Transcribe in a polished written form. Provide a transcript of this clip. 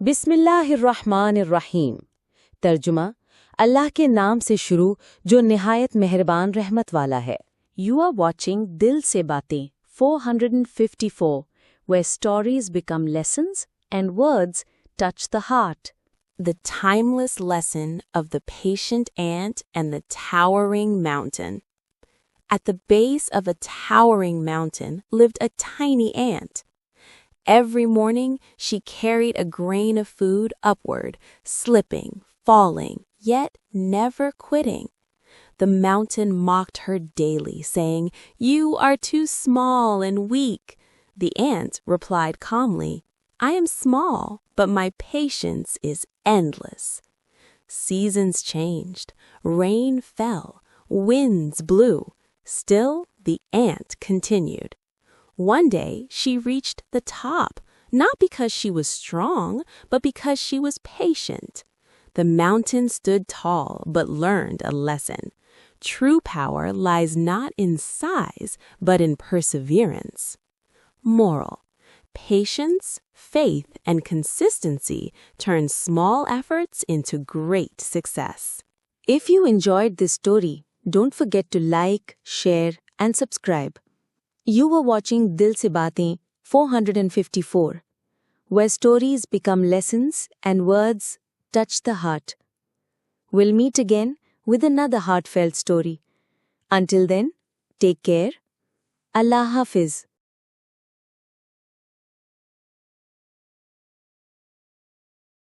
बिस्मिल्लाहिर्रहमानिर्रहीम। तर्जुमा, अल्लाह के नाम से शुरू जो निहायत मेहरबान रहमत वाला है। You are watching Dil Se Baatein 454, where stories become lessons and words touch the heart. The timeless lesson of the patient ant and the towering mountain. At the base of a towering mountain lived a tiny ant. Every morning she carried a grain of food upward, slipping, falling, yet never quitting. The mountain mocked her daily, saying, "You are too small and weak." The ant replied calmly, "I am small, but my patience is endless." Seasons changed, rain fell, winds blew. Still, the ant continued. One day, she reached the top, not because she was strong, but because she was patient. The mountain stood tall, but learned a lesson. True power lies not in size, but in perseverance. Moral: patience, faith, and consistency turn small efforts into great success. If you enjoyed this story, don't forget to like, share, and subscribe. You were watching Dil Se Baatein 454, where stories become lessons and words touch the heart. We'll meet again with another heartfelt story. Until then, take care. Allah Hafiz.